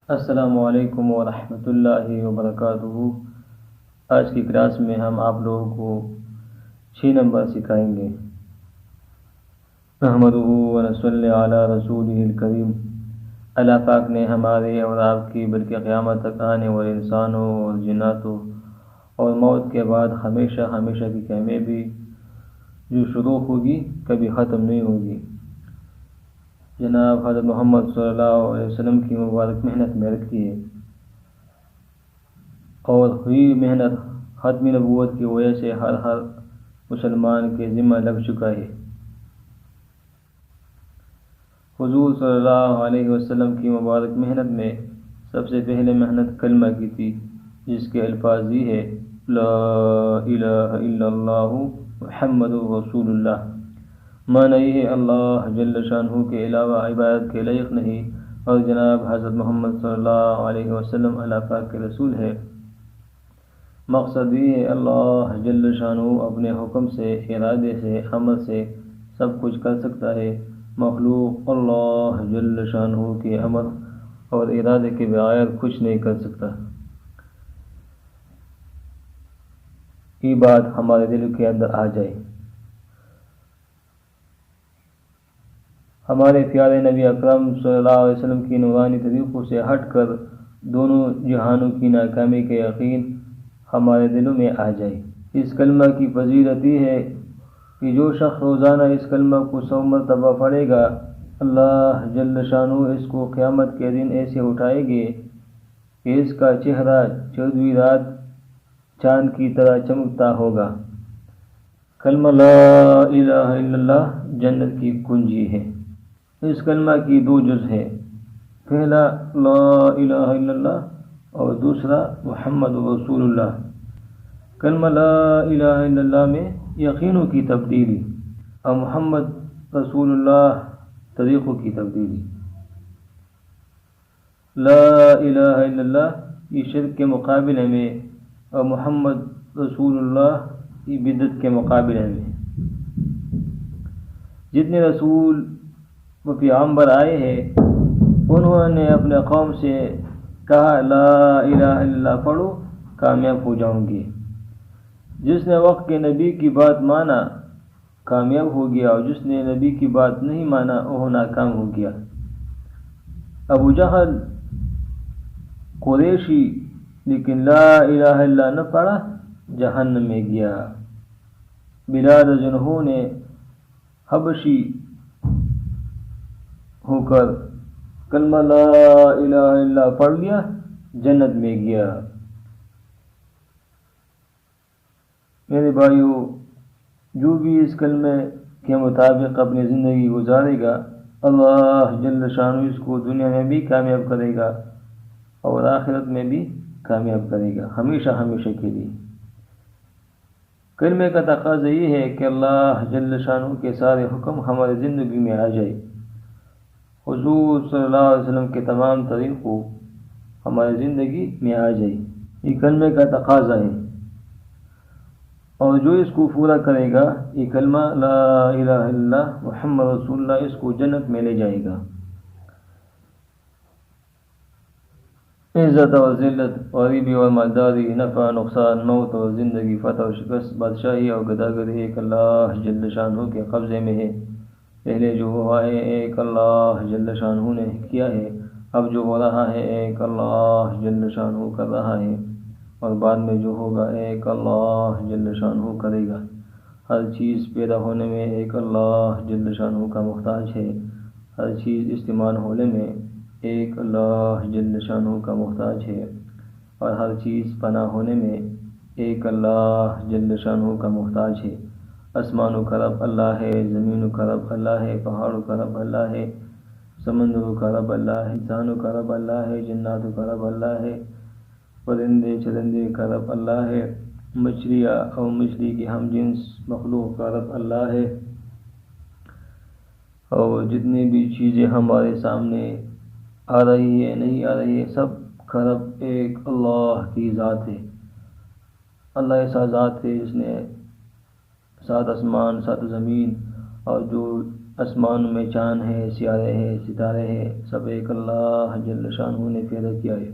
السلام علیکم ورحمۃ اللہ وبرکاتہ۔ آج کی کلاس میں ہم آپ لوگوں کو 6 نمبر سکھائیں گے۔ نحمدہ ونصلی علی رسولہ الکریم۔ اللہ پاک نے ہمارے اور آپ کی بلکہ قیامت تک آنے والے انسانوں اور جناتوں اور موت کے بعد ہمیشہ ہمیشہ کی کامیابی جو شروع ہوگی کبھی ختم نہیں ہوگی، جناب حضرت محمد صلی اللہ علیہ وسلم کی مبارک محنت میں رکھی ہے، اور ہوئی محنت ختم نبوت کی وجہ سے ہر مسلمان کے ذمہ لگ چکا ہے۔ حضور صلی اللہ علیہ وسلم کی مبارک محنت میں سب سے پہلے محنت کلمہ کی تھی، جس کے الفاظ یہ ہے: لا الہ الا اللہ محمد رسول اللہ۔ معنی یہ ہے اللہ جل شانہ کے علاوہ عبادت کے لائق نہیں، اور جناب حضرت محمد صلی اللہ علیہ وسلم اللہ پاک کے رسول ہے۔ مقصد یہ ہے اللہ جل شانہ اپنے حکم سے، ارادے سے، امر سے سب کچھ کر سکتا ہے۔ مخلوق اللہ جل شانہ کے امر اور ارادے کے بغیر کچھ نہیں کر سکتا۔ یہ بات ہمارے دل کے اندر آ جائے۔ ہمارے پیارے نبی اکرم صلی اللہ علیہ وسلم کی نورانی طریقوں سے ہٹ کر دونوں جہانوں کی ناکامی کا یقین ہمارے دلوں میں آ جائے۔ اس کلمہ کی فضیلت یہ ہے کہ جو شخص روزانہ اس کلمہ کو 100 مرتبہ پڑھے گا، اللہ جل شانہ اس کو قیامت کے دن ایسے اٹھائے گے کہ اس کا چہرہ 14ویں رات چاند کی طرح چمکتا ہوگا۔ کلمہ لا الہ الا اللہ جنت کی کنجی ہے۔ اس کلمہ کی 2 جز ہے، پہلا لا الہ الا اللہ اور دوسرا محمد رسول اللہ۔ کلمہ لا الہ الا اللہ میں یقینوں کی تبدیلی اور محمد رسول اللہ طریقوں کی تبدیلی۔ لا الہ الا اللہ یہ شرک کے مقابلے میں اور محمد رسول اللہ یہ بدعت کے مقابلے میں۔ جتنے رسول و پیغمبر آئے ہیں انہوں نے اپنے قوم سے کہا لا الہ الا اللہ پڑھو کامیاب ہو جاؤں گے۔ جس نے وقت کے نبی کی بات مانا کامیاب ہو گیا، اور جس نے نبی کی بات نہیں مانا وہ ناکام ہو گیا۔ ابو جہل قریشی لیکن لا الہ الا اللہ نہ پڑھا، جہنم میں گیا۔ بلال جنہوں نے حبشی ہو کر کلمہ لا الہ الا اللہ پڑھ لیا، جنت میں گیا۔ میرے بھائیو، جو بھی اس کلمے کے مطابق اپنی زندگی گزارے گا، اللہ جل شانہ اس کو دنیا میں بھی کامیاب کرے گا اور آخرت میں بھی کامیاب کرے گا، ہمیشہ ہمیشہ کے لیے۔ کلمے کا تقاضا یہ ہے کہ اللہ جل شانہ کے سارے حکم ہماری زندگی میں آ جائے، حضور صلی اللہ علیہ وسلم کے تمام طریقوں ہماری زندگی میں آ جائے۔ یہ کلمے کا تقاضا ہے، اور جو اس کو پورا کرے گا، یہ کلمہ لا الہ الا اللہ محمد رسول اللہ اس کو جنت میں لے جائے گا۔ عزت اور ذلت، غریبی اور مالداری، نفع نقصان، موت اور زندگی، فتح اور شکست، بادشاہی اور گداگری ایک اللہ جل شانہ کے قبضے میں ہے۔ پہلے جو ہوا ہے ایک اللہ جل شانہ نے کیا ہے، اب جو ہو رہا ہے ایک اللہ جل شانہ کر رہا ہے، اور بعد میں جو ہوگا ایک اللہ جل شانہ کرے گا۔ ہر چیز پیدا ہونے میں ایک اللہ جل شانہ کا محتاج ہے، ہر چیز استعمال ہونے میں ایک اللہ جل شانہ کا محتاج ہے، اور ہر چیز پناہ ہونے میں ایک اللہ جل شانہ کا محتاج ہے۔ آسمانوں کا رب اللہ ہے، زمینوں کا رب اللہ ہے، پہاڑوں کا رب اللہ ہے، سمندروں کا رب اللہ ہے، انسانوں کا رب اللہ ہے، جناتوں کا رب اللہ ہے، پرندے چرندے کا رب اللہ ہے، مچھلیاں اور مچھلی کے ہم جنس مخلوق کا رب اللہ ہے، اور جتنی بھی چیزیں ہمارے سامنے آ رہی ہے نہیں آ رہی ہے، سب کا رب ایک اللہ کی ذات ہے۔ اللہ ایسا ذات ہے جس نے 7 آسمان 7 زمین اور جو آسمانوں میں چاند ہے، سیارے ہیں، ستارے ہیں، سب ایک اللہ جل شانہ نے پیدا کیا ہے۔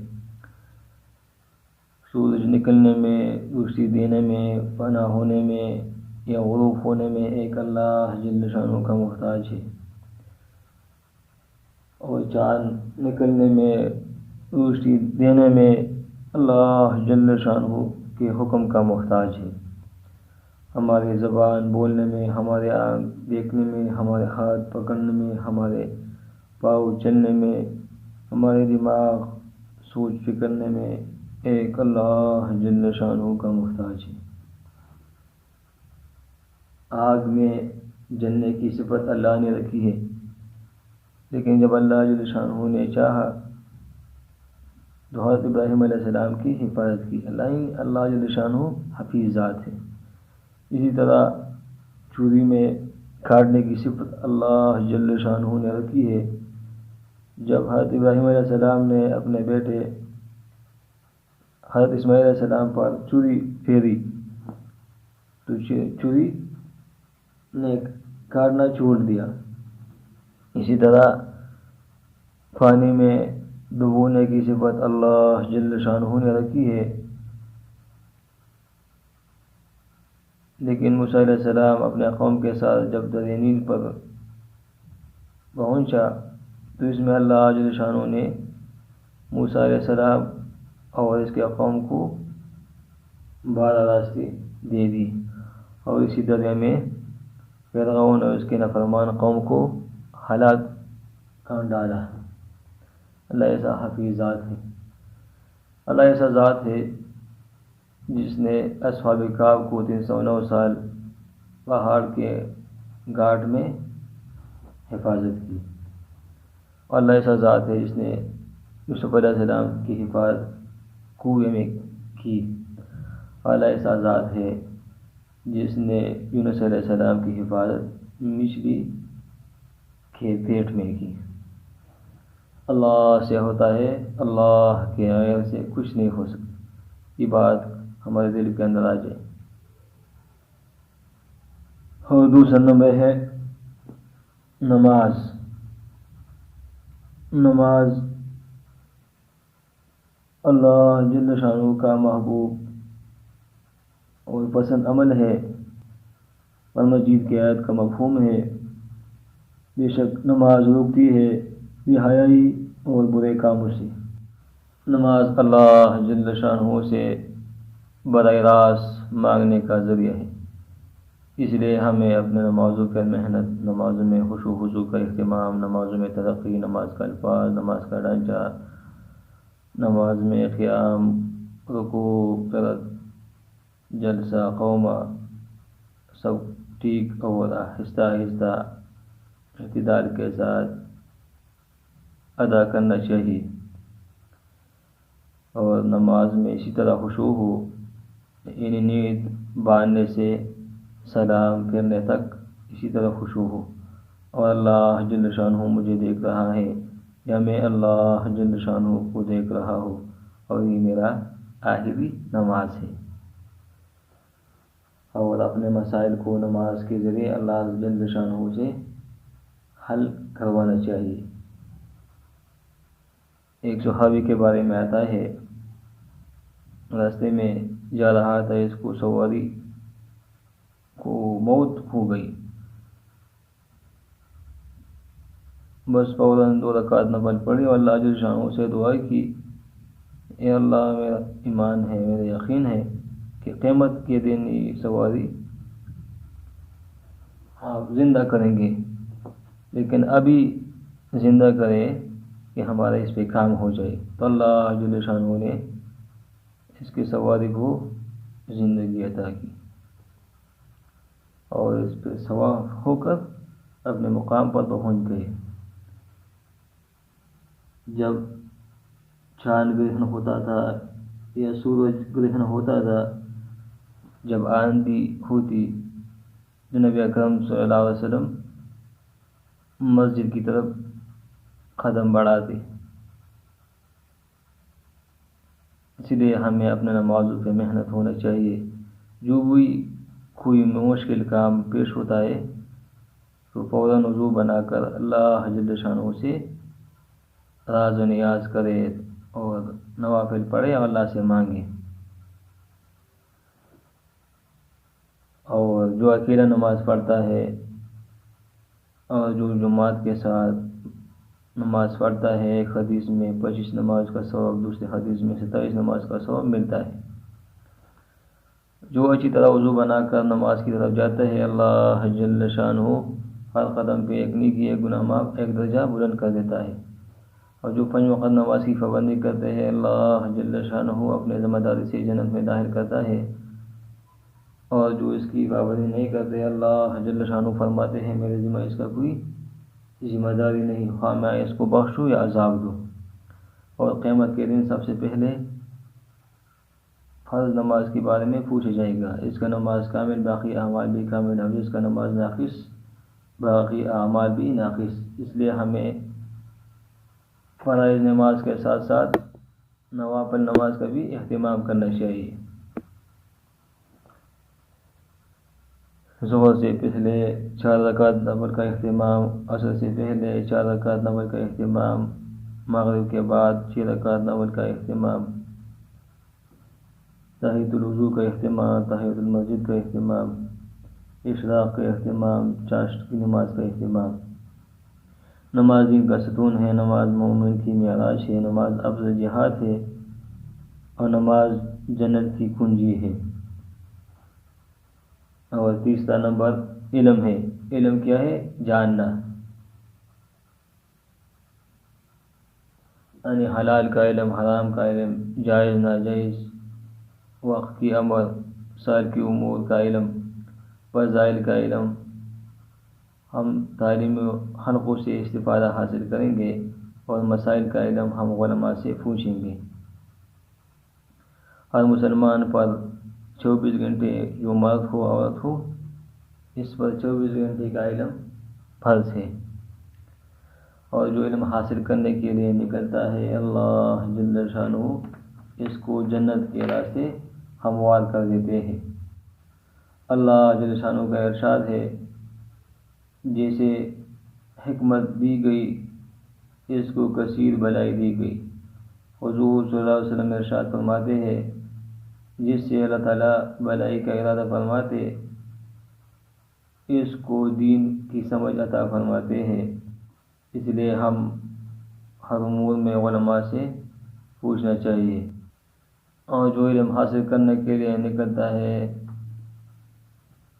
سورج نکلنے میں، روشنی دینے میں، فنا ہونے میں یا غروب ہونے میں ایک اللہ جل شانہ کا محتاج ہے، اور چاند نکلنے میں، روشنی دینے میں اللہ جل شانہ کے حکم کا محتاج ہے۔ ہماری زبان بولنے میں، ہمارے آنکھ دیکھنے میں، ہمارے ہاتھ پکڑنے میں، ہمارے پاؤں چلنے میں، ہمارے دماغ سوچ فکرنے میں ایک اللہ جل شانہ کا محتاج ہے۔ آگ میں جلنے کی صفت اللہ نے رکھی ہے، لیکن جب اللہ جل شانہ نے چاہا تو حضرت ابراہیم علیہ السلام کی حفاظت کی۔ اللہ جل شانہ حفیظ ذات ہے۔ اسی طرح چوری میں کاٹنے کی صفت اللہ جل شانہ نے رکھی ہے۔ جب حضرت ابراہیم علیہ السلام نے اپنے بیٹے حضرت اسماعیل علیہ السلام پر چوری پھیری تو چوری نے کاٹنا چھوڑ دیا۔ اسی طرح پانی میں ڈبونے کی صفت اللہ جل شانہ نے رکھی ہے، لیکن موسیٰ علیہ السلام اپنے قوم کے ساتھ جب دریا نیل پر پہنچا تو اس میں اللہ جل شانہ نے موسیٰ علیہ السلام اور اس کے قوم کو 12 راستے دے دی، اور اسی دریا میں فرعون اور اس کے نافرمان قوم کو ہلاک کر ڈالا۔ اللہ ایسا حفیظ ذات ہے۔ اللہ ایسا ذات ہے جس نے اصحاب کہف کو 309 سال پہاڑ کے گھاٹ میں حفاظت کی، اور اللہ ایسا ذات ہے جس نے یوسف علیہ السلام کی حفاظت کنویں میں کی، اور اللہ ایسا ذات ہے جس نے یونس علیہ السلام کی حفاظت مچھلی کے پیٹ میں کی۔ اللہ سے ہوتا ہے، اللہ کے غیر سے کچھ نہیں ہو سکتا۔ یہ بات ہمارے دل کے اندر آ جائے۔ اور دوسرا نمبر ہے نماز۔ نماز اللہ جل شانہ کا محبوب اور پسند عمل ہے۔ قرآن مجید کی آیت کا مفہوم ہے، بے شک نماز روکتی ہے بے حیائی اور برے کاموں سے۔ نماز اللہ جل شانہ سے براہ راست مانگنے کا ذریعہ ہے، اس لیے ہمیں اپنے نمازوں پر محنت، نمازوں میں خشوع و خضوع کا اہتمام، نمازوں میں ترقی، نماز کا الفاظ، نماز کا ڈھانچہ، نماز میں قیام، رکوع، قرات، جلسہ، قومہ، سب ٹھیک اور آہستہ آہستہ اعتدال کے ساتھ ادا کرنا چاہیے، اور نماز میں اسی طرح خشوع ہو، یعنی نیت باندھنے سے سلام پھرنے تک اسی طرح خشوع ہو، اور اللہ جل شانہ مجھے دیکھ رہا ہے یا میں اللہ جل شانہ کو دیکھ رہا ہوں، اور یہ میرا آخری نماز ہے۔ اور اپنے مسائل کو نماز کے ذریعے اللہ جل شانہ سے حل کروانا چاہیے۔ ایک صحابی کے بارے میں آتا ہے، راستے میں جا رہا تھا، اس کو سواری کو موت ہو گئی، بس فوراً 2 رکعت نفل پڑھی اور اللہ جل شانہ سے دعا کی، اے اللہ میرا ایمان ہے، میرا یقین ہے کہ قیامت کے دن یہ سواری آپ زندہ کریں گے، لیکن ابھی زندہ کریں کہ ہمارا اس پہ کام ہو جائے۔ تو اللہ جل شانہ نے اس کی سواری کو زندگی عطا کی، اور اس پہ سوار ہو کر اپنے مقام پر پہنچ گئے۔ جب چاند گرہن ہوتا تھا یا سورج گرہن ہوتا تھا، جب آندھی ہوتی تو نبی اکرم صلی اللہ علیہ وسلم مسجد کی طرف قدم بڑھاتے۔ اس لیے ہمیں اپنے نمازوں پہ محنت ہونا چاہیے۔ جو بھی کوئی مشکل کام پیش ہوتا ہے تو فوراً وضو بنا کر اللہ جل شانہ سے راز و نیاز کرے اور نوافل پڑھے اور اللہ سے مانگے۔ اور جو اکیلا نماز پڑھتا ہے اور جو جماعت کے ساتھ نماز پڑھتا ہے، ایک حدیث میں 25 نماز کا ثواب، دوسرے حدیث میں 27 نماز کا ثواب ملتا ہے۔ جو اچھی طرح وضو بنا کر نماز کی طرف جاتا ہے، اللہ جل شانہ ہر قدم پہ ایک نیکی، ایک گناہ معاف، ایک درجہ بلند کر دیتا ہے۔ اور جو 5 وقت نماز کی پابندی کرتے ہیں، اللہ جل شانہ اپنے ذمہ داری سے جنت میں داخل کرتا ہے۔ اور جو اس کی پابندی نہیں کرتے، اللہ جل شانہ فرماتے ہیں میرے ذمہ اس کا کوئی ذمہ داری نہیں، خواہ میں اس کو بخشوں یا عذاب دوں۔ اور قیامت کے دن سب سے پہلے فرض نماز کے بارے میں پوچھا جائے گا، اس کا نماز کامل، باقی اعمال بھی کامل ہے، جس کا نماز ناقص، باقی اعمال بھی ناقص۔ اس لیے ہمیں فرائض نماز کے ساتھ ساتھ نوافل نماز کا بھی اہتمام کرنا چاہیے۔ ظہر سے پہلے 4 رکعت نفل کا اہتمام، عصر سے پہلے 4 رکعت نفل کا اہتمام، مغرب کے بعد 6 رکعت نفل کا اہتمام، تحیۃ الوضو کا اہتمام، تحیۃ المسجد کا اہتمام، اشراق کا اہتمام، چاشت کی نماز کا اہتمام۔ نماز دین کا ستون ہے، نماز مومن کی معراج ہے، نماز افضل جہاد ہے، اور نماز جنت کی کنجی ہے۔ اور تیسرا نمبر علم ہے۔ علم کیا ہے؟ جاننا، یعنی حلال کا علم، حرام کا علم، جائز ناجائز، وقت کی امر، سال کی امور کا علم، فضائل کا علم۔ ہم تعلیم حلقوں سے استفادہ حاصل کریں گے اور مسائل کا علم ہم علماء سے پوچھیں گے۔ ہر مسلمان پر 24 گھنٹے، جو مرد ہو عورت ہو، اس پر 24 گھنٹے کا علم فرض ہے۔ اور جو علم حاصل کرنے کے لیے نکلتا ہے، اللہ جل شانہ اس کو جنت کے راستے ہموار کر دیتے ہیں۔ اللہ جل شانہ کا ارشاد ہے، جیسے حکمت دی گئی اس کو کثیر بھلائی دی گئی۔ حضور صلی اللہ علیہ وسلم ارشاد فرماتے ہیں، جس سے اللہ تعالیٰ بھلائی کا ارادہ فرماتے اس کو دین کی سمجھ عطا فرماتے ہیں۔ اس لیے ہم ہر امور میں علماء سے پوچھنا چاہیے۔ اور جو علم حاصل کرنے کے لیے نکلتا ہے،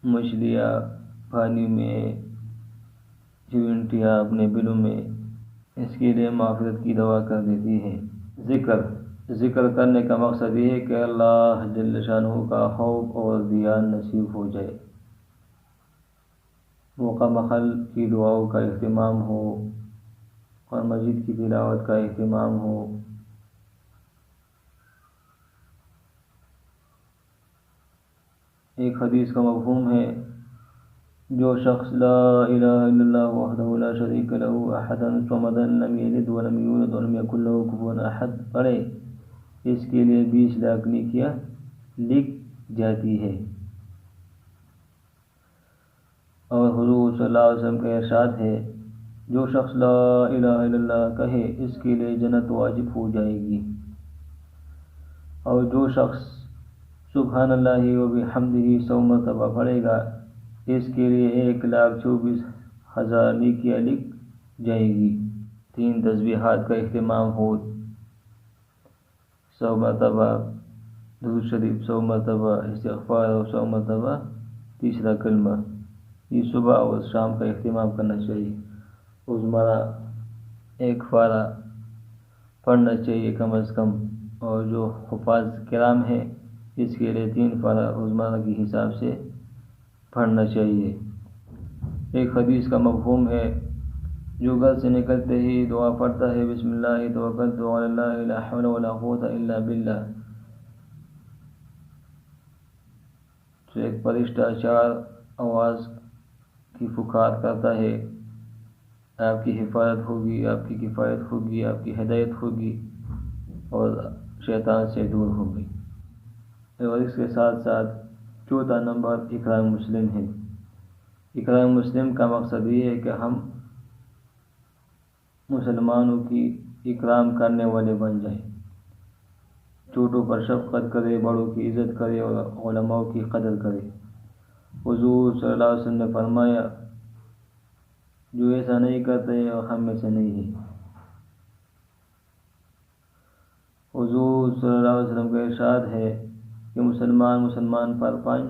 مچھلیاں پانی میں، چونٹیاں اپنے بلوں میں، اس کے لیے مغفرت کی دعا کر دیتی ہے۔ ذکر کرنے کا مقصد یہ ہے کہ اللہ جل شانہ کا خوف اور دھیان نصیب ہو جائے، موقع مخل کی دعاؤں کا اہتمام ہو، اور مسجد کی تلاوت کا اہتمام ہو۔ ایک حدیث کا مفہوم ہے، جو شخص لا الہ الا اللہ وحدہ لا شریک لہ احد الصمد لم یلد ولم یولد ولم یکن لہ کفوا احد پڑھے، اس کے لیے 20 لاکھ نیکیاں لکھ جاتی ہے۔ اور حضور صلی اللہ علیہ وسلم کا ارشاد ہے، جو شخص لا الہ الا اللہ کہے، اس کے لیے جنت واجب ہو جائے گی۔ اور جو شخص سبحان اللہ و بحمدہ 100 مرتبہ پڑھے گا، اس کے لیے 1,24,000 نیکیاں لکھ جائے گی۔ 3 تسبیحات کا اہتمام ہو، 100 مرتبہ درود شریف، 100 مرتبہ استغفار اور 100 مرتبہ تیسرا کلمہ، یہ صبح اور شام کا اہتمام کرنا چاہیے۔ روزمرہ 1 پارہ پڑھنا چاہیے کم از کم، اور جو حفاظ کرام ہیں اس کے لیے 3 پارہ روزمرہ کے حساب سے پڑھنا چاہیے۔ ایک حدیث کا مفہوم ہے، جو گھر سے نکلتے ہی دعا پڑھتا ہے، بسم اللہ توکلت علی اللہ لا حول ولا قوت الا باللہ، تو ایک فرشتہ 4 آواز کی پکار کرتا ہے، آپ کی حفاظت ہوگی، آپ کی کفایت ہوگی، آپ کی ہدایت ہوگی، اور شیطان سے دور ہوگی۔ اور اس کے ساتھ ساتھ 4 نمبر اکرام مسلم ہے۔ اکرام مسلم کا مقصد یہ ہے کہ ہم مسلمانوں کی اکرام کرنے والے بن جائیں، چھوٹوں پر شفقت کرے، بڑوں کی عزت کرے اور علماء کی قدر کرے۔ حضور صلی اللہ علیہ وسلم نے فرمایا، جو ایسا نہیں کرتے اور ہم میں سے نہیں ہے۔ حضور صلی اللہ علیہ وسلم کا ارشاد ہے کہ مسلمان پر 5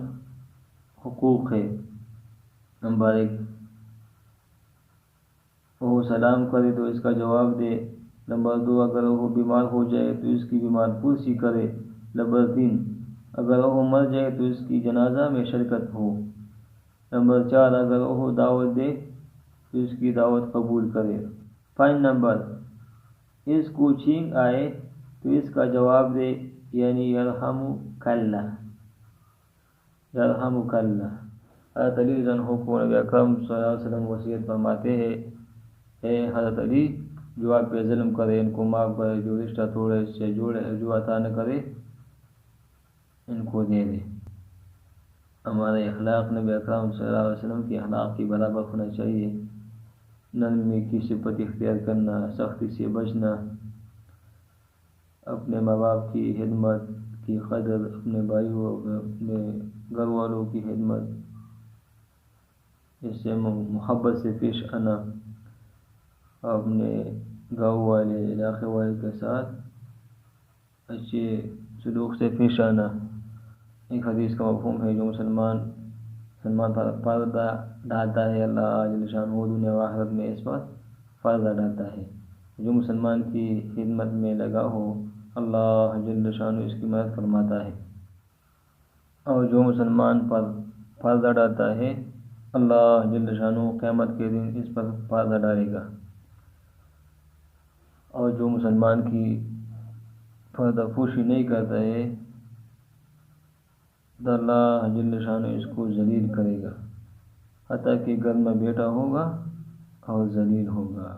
حقوق ہے۔ نمبر 1، وہ سلام کرے تو اس کا جواب دے۔ نمبر 2، اگر وہ بیمار ہو جائے تو اس کی بیمار پرسی کرے۔ نمبر 3، اگر وہ مر جائے تو اس کی جنازہ میں شرکت ہو۔ نمبر 4، اگر وہ دعوت دے تو اس کی دعوت قبول کرے۔ 5 نمبر، اس کو چھینک آئے تو اس کا جواب دے، یعنی یرحمک اللہ، یرحمک اللہ۔ حضرت علی رضی اللہ عنہ کو نبی اکرم صلی اللہ علیہ وسلم وصیت فرماتے ہیں، اے حضرت علی، جو آپ پہ ظلم کرے ان کو معاف کرے، جو رشتہ توڑے اس سے جوڑے، جو عطا نہ کرے ان کو دے دے۔ ہمارے اخلاق نبی اکرم صلی اللہ علیہ وسلم کے اخلاق کی برابر ہونا چاہیے۔ نرمی کی صفت اختیار کرنا، سختی سے بچنا، اپنے ماں باپ کی خدمت کی قدر، اپنے بھائیوں، اپنے گھر والوں کی خدمت، اس سے محبت سے پیش آنا، اپنے گاؤں والے علاقے والے کے ساتھ اچھے سلوک سے پیش آنا۔ ایک حدیث کا مفہوم ہے، جو مسلمان پر پردہ ڈالتا ہے، اللہ جل شانہ دنیا و آخرت میں اس پر پردہ ڈالتا ہے۔ جو مسلمان کی خدمت میں لگا ہو، اللہ جل شانہ اس کی مدد فرماتا ہے، اور جو مسلمان پر پردہ ڈالتا ہے، اللہ جل شانہ قیامت کے دن اس پر پردہ ڈالے گا۔ اور جو مسلمان کی پردہ پوشی نہیں کرتا ہے تو اللہ جل شانہ اس کو ذلیل کرے گا، حتیٰ کہ گھر میں بیٹا ہوگا اور ذلیل ہوگا۔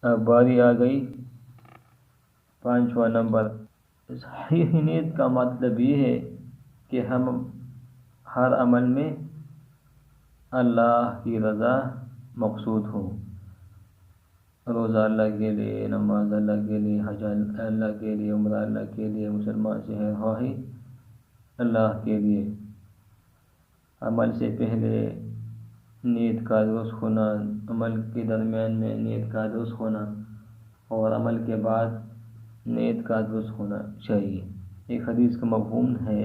اب باری آ گئی 5واں نمبر۔ صحیح نیت کا مطلب یہ ہے کہ ہم ہر عمل میں اللہ کی رضا مقصود ہو۔ روزہ اللہ کے لیے، نماز اللہ کے لیے، حج اللہ کے لیے، عمرہ اللہ کے لیے، مسلمان سے ہے خواہی اللہ کے لیے۔ عمل سے پہلے نیت کا درست ہونا، عمل کے درمیان میں نیت کا درست ہونا، اور عمل کے بعد نیت کا درست ہونا چاہیے۔ ایک حدیث کا مفہوم ہے،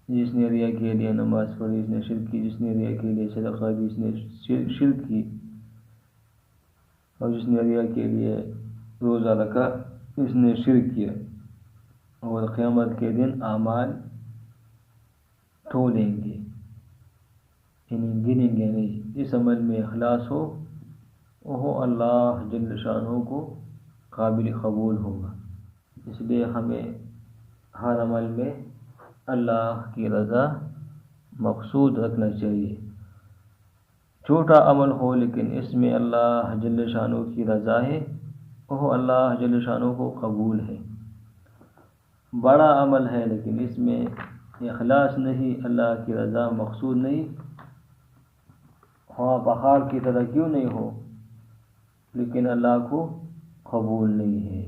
جس نے ریا کے لیے نماز پڑھی اس نے شرک کی، جس نے ریا کے لیے صدقہ دی اس نے شرک کی، اور جس نے ریا کے لیے روزہ رکھا اس نے شرک کیا۔ اور قیامت کے دن اعمال تولیں گے، یعنی گنیں گے نہیں۔ جس عمل میں اخلاص ہو وہ اللہ جل شانہ کو قابل قبول ہوگا۔ اس لیے ہمیں ہر عمل میں اللہ کی رضا مقصود رکھنا چاہیے۔ چھوٹا عمل ہو لیکن اس میں اللہ جل شانہ کی رضا ہے، وہ اللہ جل شانہ کو قبول ہے۔ بڑا عمل ہے لیکن اس میں اخلاص نہیں، اللہ کی رضا مقصود نہیں، ہاں پہاڑ کی طرح کیوں نہیں ہو لیکن اللہ کو قبول نہیں ہے۔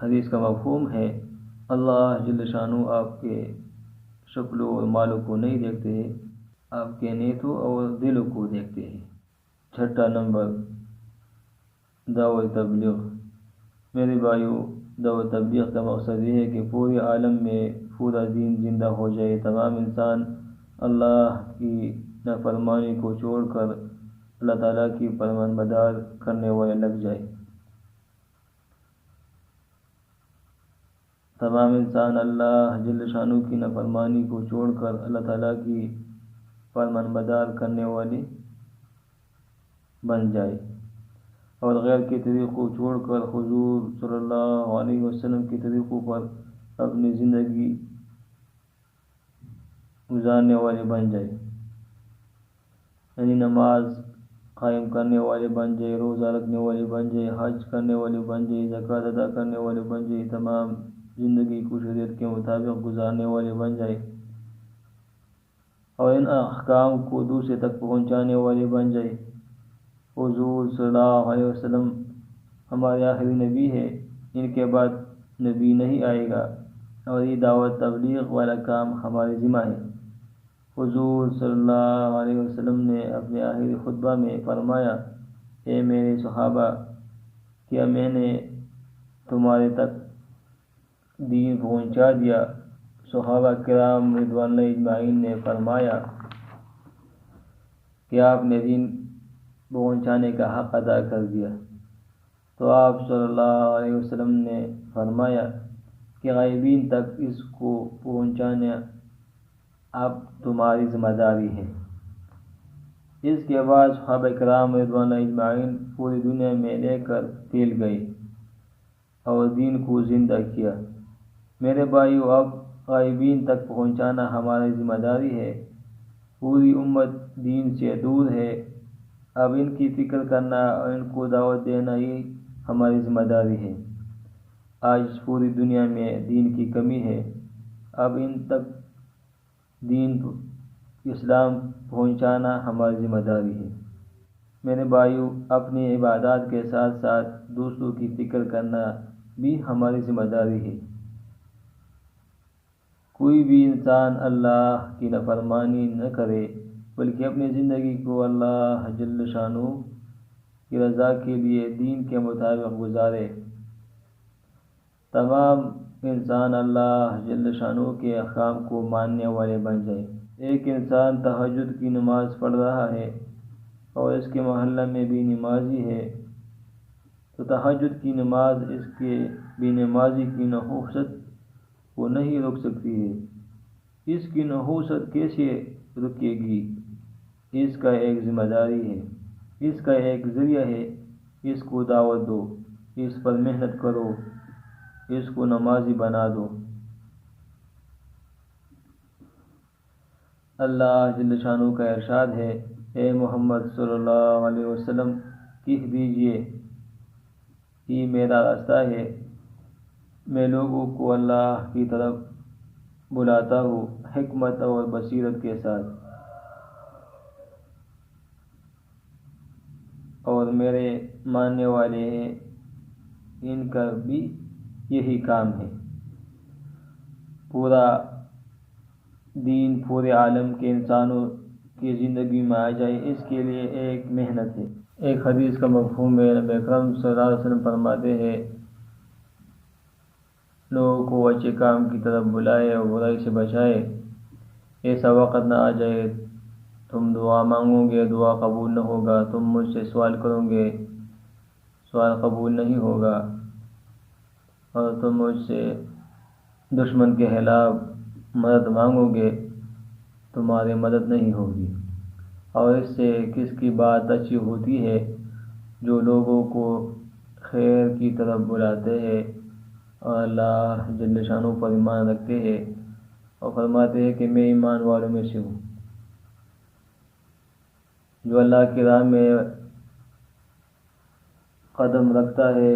حدیث کا مفہوم ہے، اللہ جل شانہ آپ کے شکلوں اور مالوں کو نہیں دیکھتے ہیں، آپ کے نیتوں اور دلوں کو دیکھتے ہیں۔ 6 نمبر، دعوت تبلیغ۔ میرے بھائیوں، دعوت تبلیغ کا مقصد یہ ہے کہ پورے عالم میں پورا دین زندہ ہو جائے، تمام انسان اللہ کی نافرمانی کو چھوڑ کر اللہ تعالیٰ کی فرمان بردار کرنے والے لگ جائے۔ تمام انسان اللہ جل شانہ کی نافرمانی کو چھوڑ کر اللہ تعالیٰ کی فرمان بردار کرنے والے بن جائے، اور غیر کے طریقوں چھوڑ کر حضور صلی اللہ علیہ وسلم کے طریقوں پر اپنی زندگی گزارنے والے بن جائے۔ یعنی نماز قائم کرنے والے بن جائے، روزہ رکھنے والے بن جائے، حج کرنے والے بن جائے، زکوٰۃ ادا کرنے والے بن جائے، تمام زندگی کو شریعت کے مطابق گزارنے والے بن جائے اور ان احکام کو دوسرے تک پہنچانے والے بن جائے۔ حضور صلی اللہ علیہ وسلم ہمارے آخری نبی ہے، ان کے بعد نبی نہیں آئے گا، اور یہ دعوت تبلیغ والا کام ہمارے ذمہ ہے۔ حضور صلی اللہ علیہ وسلم نے اپنے آخری خطبہ میں فرمایا، اے میرے صحابہ، کیا میں نے تمہارے تک دین پہنچا دیا؟ صحابہ کرام رضوان اللہ اجمعین نے فرمایا کہ آپ نے دین پہنچانے کا حق ادا کر دیا۔ تو آپ صلی اللہ علیہ وسلم نے فرمایا کہ غائبین تک اس کو پہنچانا اب تمہاری ذمہ داری ہے۔ اس کے بعد صحابہ کرام رضوان اللہ اجمعین پوری دنیا میں لے کر پھیل گئے اور دین کو زندہ کیا۔ میرے بھائیو، اب غائبین تک پہنچانا ہماری ذمہ داری ہے۔ پوری امت دین سے دور ہے، اب ان کی فکر کرنا اور ان کو دعوت دینا یہ ہماری ذمہ داری ہے۔ آج پوری دنیا میں دین کی کمی ہے، اب ان تک دین اسلام پہنچانا ہماری ذمہ داری ہے۔ میرے بھائیو، اپنی عبادات کے ساتھ ساتھ دوسروں کی فکر کرنا بھی ہماری ذمہ داری ہے۔ کوئی بھی انسان اللہ کی نافرمانی نہ کرے، بلکہ اپنی زندگی کو اللہ جل شانہ کی رضا کے لیے دین کے مطابق گزارے۔ تمام انسان اللہ جل شانہ کے احکام کو ماننے والے بن جائے۔ ایک انسان تہجد کی نماز پڑھ رہا ہے اور اس کے محلہ میں بھی نمازی ہے، تو تہجد کی نماز اس کے بھی نمازی کی نحوست کو نہیں روک سکتی ہے۔ اس کی نحوست کیسے رکے گی؟ اس کا ایک ذمہ داری ہے، اس کا ایک ذریعہ ہے، اس کو دعوت دو، اس پر محنت کرو، اس کو نمازی بنا دو۔ اللہ جل شانہ کا ارشاد ہے، اے محمد صلی اللہ علیہ وسلم کہہ دیجئے، یہ میرا راستہ ہے، میں لوگوں کو اللہ کی طرف بلاتا ہوں حکمت اور بصیرت کے ساتھ، اور میرے ماننے والے ہیں ان کا بھی یہی کام ہے۔ پورا دین پورے عالم کے انسانوں کی زندگی میں آ جائے، اس کے لیے ایک محنت ہے۔ ایک حدیث کا مفہوم ہے، نبی اکرم صلی اللہ علیہ وسلم فرماتے ہیں، لوگوں کو اچھے کام کی طرف بلائے اور برائی سے بچائے۔ ایسا وقت نہ آ جائے تم دعا مانگو گے، دعا قبول نہ ہوگا، تم مجھ سے سوال کرو گے، سوال قبول نہیں ہوگا، اور تم مجھ سے دشمن کے خلاف مدد مانگو گے، تمہاری مدد نہیں ہوگی۔ اور اس سے کس کی بات اچھی ہوتی ہے؟ جو لوگوں کو خیر کی طرف بلاتے ہیں اور اللہ جل شانہ پر ایمان رکھتے ہیں اور فرماتے ہیں کہ میں ایمان والوں میں سے ہوں۔ جو اللہ کی راہ میں قدم رکھتا ہے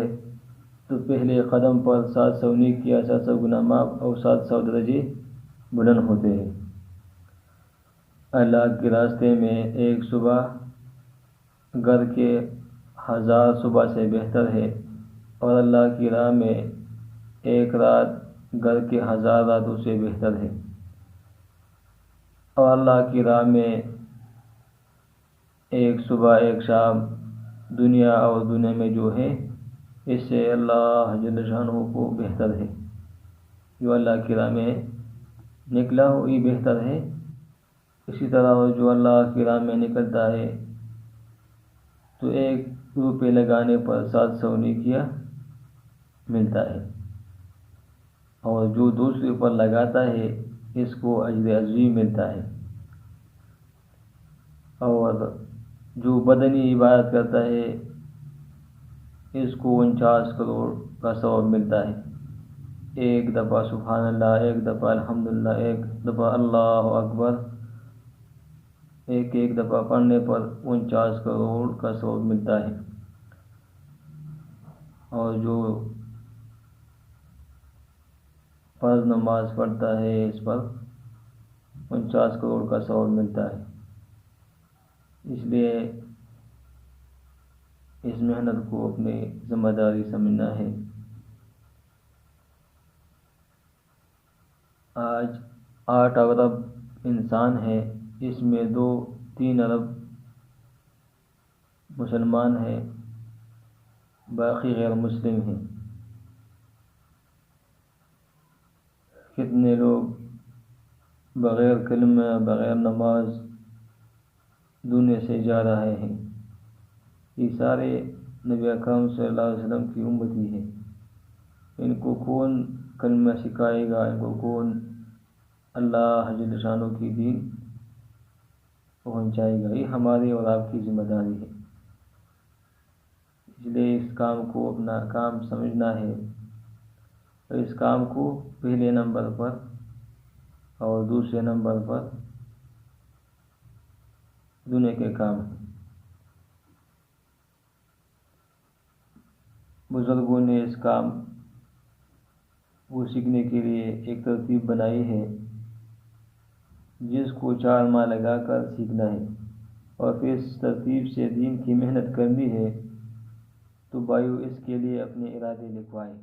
تو پہلے قدم پر 700 نیکیاں، 700 گناہ معاف اور 700 درجے بلند ہوتے ہیں۔ اللہ کے راستے میں ایک صبح گھر کے 1000 صبح سے بہتر ہے، اور اللہ کی راہ میں ایک رات گھر کے 1000 راتوں سے بہتر ہے۔ اور اللہ کی راہ میں ایک صبح ایک شام دنیا اور دنیا میں جو ہے اس سے اللہ جل شانہ کو بہتر ہے۔ جو اللہ کی راہ میں نکلا ہو یہ بہتر ہے۔ اسی طرح جو اللہ کی راہ میں نکلتا ہے تو 1 روپے لگانے پر 700 نیکیاں ملتا ہے، اور جو دوسرے پر لگاتا ہے اس کو اجر عظیم ملتا ہے، اور جو بدنی عبادت کرتا ہے اس کو 49 کروڑ کا ثواب ملتا ہے۔ ایک دفعہ سبحان اللہ، ایک دفعہ الحمدللہ، ایک دفعہ اللہ اکبر ایک دفعہ پڑھنے پر 49 کروڑ کا ثواب ملتا ہے، اور جو فرض نماز پڑھتا ہے اس پر 49 کروڑ کا ثواب ملتا ہے۔ اس لیے اس محنت کو اپنی ذمہ داری سمجھنا ہے۔ آج 8 ارب انسان ہیں، اس میں 2-3 ارب مسلمان ہیں، باقی غیر مسلم ہیں۔ کتنے لوگ بغیر کلمہ، بغیر نماز دنیا سے جا رہے ہیں۔ یہ سارے نبی اکرم صلی اللہ علیہ وسلم کی امتی ہیں۔ ان کو کون کلمہ سکھائے گا؟ ان کو کون اللہ جل شانہ کی دین پہنچائے گا؟ یہ ہماری اور آپ کی ذمہ داری ہے۔ اس لیے اس کام کو اپنا کام سمجھنا ہے، اور اس کام کو پہلے نمبر پر اور دوسرے نمبر پر دنیا کے کام ہیں۔ بزرگوں نے اس کام کو سیکھنے کے لیے ایک ترتیب بنائی ہے، جس کو 4 ماہ لگا کر سیکھنا ہے، اور پھر اس ترتیب سے دین کی محنت کرنی ہے۔ تو بھائیو، اس کے لیے اپنے ارادے لکھوائیں۔